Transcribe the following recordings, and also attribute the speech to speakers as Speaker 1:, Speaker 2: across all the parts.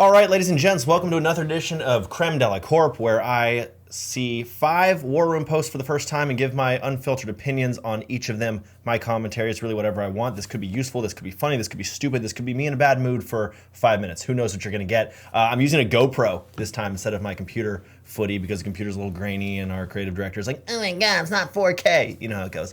Speaker 1: All right, ladies and gents, welcome to another edition of Creme de la Corp, where I see 5 War Room posts for the first time and give my unfiltered opinions on each of them. My commentary is really whatever I want. This could be useful, this could be funny, this could be stupid, this could be me in a bad mood for 5 minutes. Who knows what you're going to get. I'm using a GoPro this time instead of my computer footy because the computer's a little grainy and our creative director is like, oh my God, it's not 4K. You know how it goes.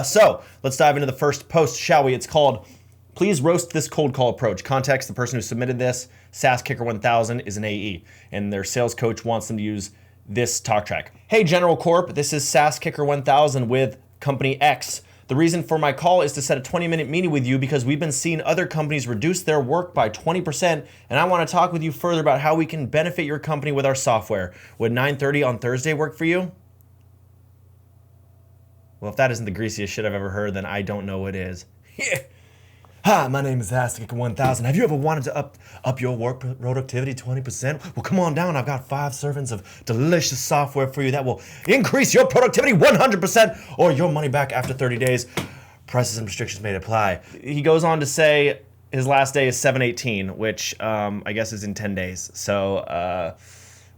Speaker 1: So let's dive into the first post, shall we? It's called Please Roast This Cold Call Approach. Context, the person who submitted this, SAS Kicker 1000, is an AE, and their sales coach wants them to use this talk track. Hey, General Corp, this is SAS Kicker 1000 with Company X. The reason for my call is to set a 20-minute meeting with you because we've been seeing other companies reduce their work by 20%, and I want to talk with you further about how we can benefit your company with our software. Would 9:30 on Thursday work for you? Well, if that isn't the greasiest shit I've ever heard, then I don't know what is. Hi, my name is Kicker 1000. Have you ever wanted to up your work productivity 20%? Well, come on down. I've got 5 servings of delicious software for you that will increase your productivity 100% or your money back after 30 days. Prices and restrictions may apply. He goes on to say his last day is 7/18, which I guess is in 10 days. So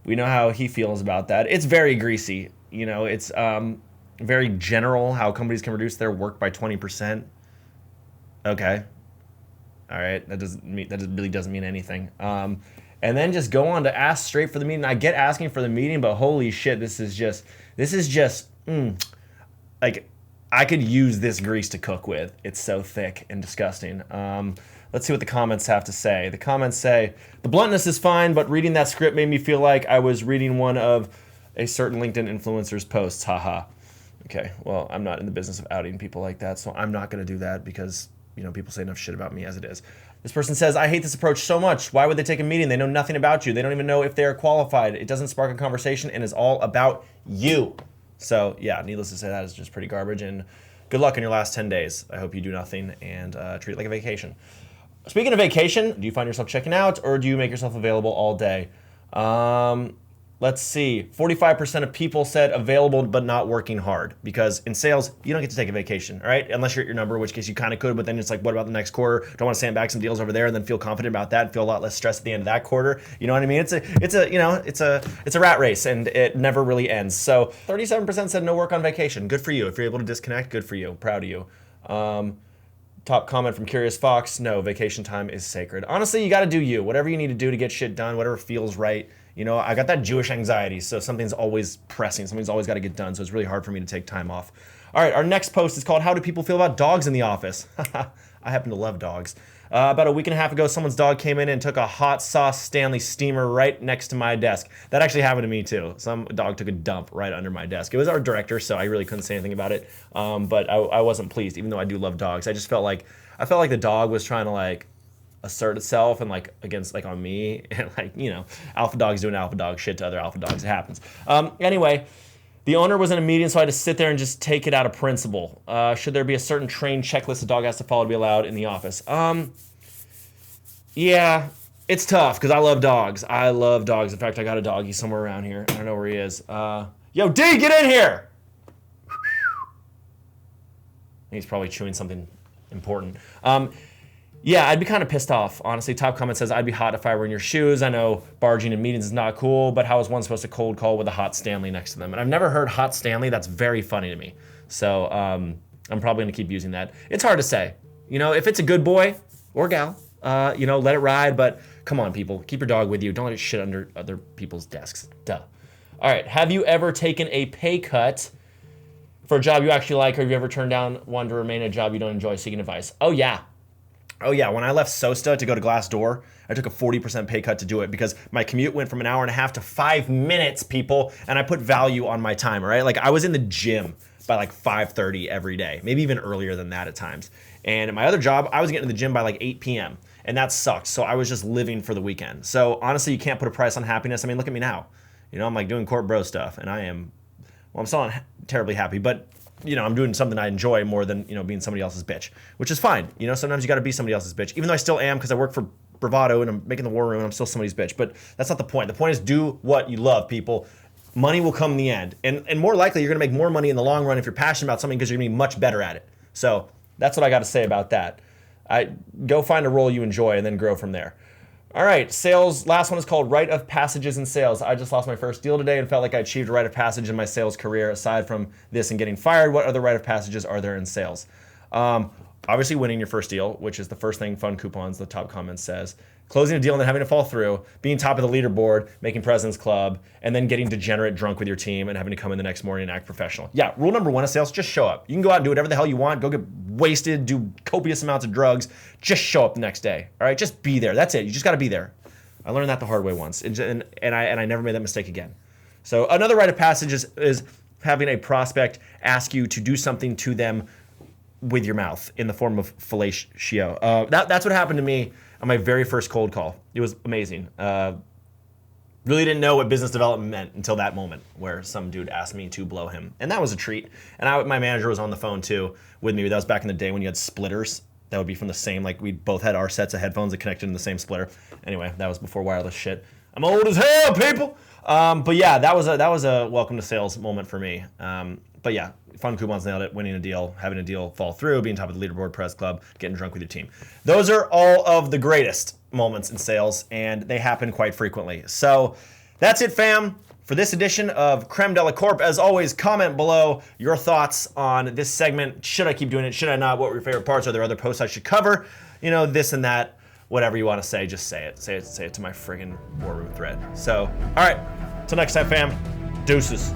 Speaker 1: we know how he feels about that. It's very greasy. You know, it's very general how companies can reduce their work by 20%. Okay. All right. That really doesn't mean anything. And then just go on to ask straight for the meeting. I get asking for the meeting, but holy shit, this is just like I could use this grease to cook with. It's so thick and disgusting. Let's see what the comments have to say. The comments say, the bluntness is fine, but reading that script made me feel like I was reading one of a certain LinkedIn influencer's posts. Haha. Okay. Well, I'm not in the business of outing people like that, so I'm not going to do that because people say enough shit about me as it is. This person says, I hate this approach so much. Why would they take a meeting? They know nothing about you. They don't even know if they're qualified. It doesn't spark a conversation and is all about you. So yeah, needless to say, that is just pretty garbage. And good luck in your last 10 days. I hope you do nothing and treat it like a vacation. Speaking of vacation, do you find yourself checking out or do you make yourself available all day? Let's see, 45% of people said available but not working hard because in sales, you don't get to take a vacation, all right? Unless you're at your number, in which case you kind of could, but then it's like, what about the next quarter? Don't want to sandbag some deals over there and then feel confident about that and feel a lot less stressed at the end of that quarter. You know what I mean? It's a rat race and it never really ends. So 37% said no work on vacation. Good for you. If you're able to disconnect, good for you. Proud of you. Top comment from Curious Fox, no, vacation time is sacred. Honestly, you got to do you. Whatever you need to do to get shit done, whatever feels right. I got that Jewish anxiety, so something's always pressing. Something's always got to get done, so it's really hard for me to take time off. All right, our next post is called How Do People Feel About Dogs in the Office? I happen to love dogs. About a week and a half ago, someone's dog came in and took a Hot Stanley steamer right next to my desk. That actually happened to me, too. Some dog took a dump right under my desk. It was our director, so I really couldn't say anything about it, but I wasn't pleased, even though I do love dogs. I felt like the dog was trying to, assert itself and against on me and alpha dogs doing alpha dog shit to other alpha dogs. It happens. Anyway, the owner was in a meeting, so I had to sit there and just take it out of principle. Should there be a certain trained checklist a dog has to follow to be allowed in the office? Yeah, it's tough because I love dogs. In fact, I got a doggy somewhere around here. I don't know where he is. Yo, D, get in here. He's probably chewing something important. Yeah, I'd be kind of pissed off, honestly. Top comment says, I'd be hot if I were in your shoes. I know barging in meetings is not cool, but how is one supposed to cold call with a Hot Stanley next to them? And I've never heard Hot Stanley. That's very funny to me. So I'm probably going to keep using that. It's hard to say. If it's a good boy or gal, let it ride. But come on, people. Keep your dog with you. Don't let it shit under other people's desks. Duh. All right. Have you ever taken a pay cut for a job you actually like, or have you ever turned down one to remain in a job you don't enjoy seeking advice? Oh, yeah. When I left Sosta to go to Glassdoor, I took a 40% pay cut to do it because my commute went from an hour and a half to 5 minutes, people, and I put value on my time, all right? I was in the gym by 5:30 every day, maybe even earlier than that at times. And at my other job, I was getting to the gym by 8 p.m., and that sucked, so I was just living for the weekend. So honestly, you can't put a price on happiness. I mean, look at me now. I'm doing Corp bro stuff, and I'm still not terribly happy, but I'm doing something I enjoy more than, being somebody else's bitch, which is fine. Sometimes you got to be somebody else's bitch, even though I still am because I work for Bravado and I'm making the War Room and I'm still somebody's bitch. But that's not the point. The point is do what you love, people. Money will come in the end. And more likely, you're going to make more money in the long run if you're passionate about something because you're going to be much better at it. So that's what I got to say about that. Go find a role you enjoy and then grow from there. All right, sales. Last one is called Rite of Passages in Sales. I just lost my first deal today and felt like I achieved a rite of passage in my sales career. Aside from this and getting fired, what other rite of passages are there in sales? Obviously, winning your first deal, which is the first thing Fun Coupons, the top comment says. Closing a deal and then having it fall through, being top of the leaderboard, making President's Club, and then getting degenerate drunk with your team and having to come in the next morning and act professional. Yeah, rule number one of sales, just show up. You can go out and do whatever the hell you want, go get wasted, do copious amounts of drugs, just show up the next day, all right? Just be there, that's it, you just gotta be there. I learned that the hard way once, and I never made that mistake again. So another rite of passage is having a prospect ask you to do something to them with your mouth in the form of fellatio. That's what happened to me on my very first cold call. It was amazing. Really didn't know what business development meant until that moment where some dude asked me to blow him. And that was a treat. And my manager was on the phone too with me. That was back in the day when you had splitters. That would be from the same, like we both had our sets of headphones that connected in the same splitter. Anyway, that was before wireless shit. I'm old as hell, people. But yeah, that was a welcome to sales moment for me. But yeah, Fun Coupons nailed it, winning a deal, having a deal fall through, being top of the leaderboard, press club, getting drunk with your team. Those are all of the greatest moments in sales, and they happen quite frequently. So that's it, fam, for this edition of Creme de la Corp. As always, comment below your thoughts on this segment. Should I keep doing it? Should I not? What were your favorite parts? Are there other posts I should cover? You know, this and that. Whatever you want to say, just say it. Say it to my friggin' war room thread. So, all right, till next time, fam. Deuces.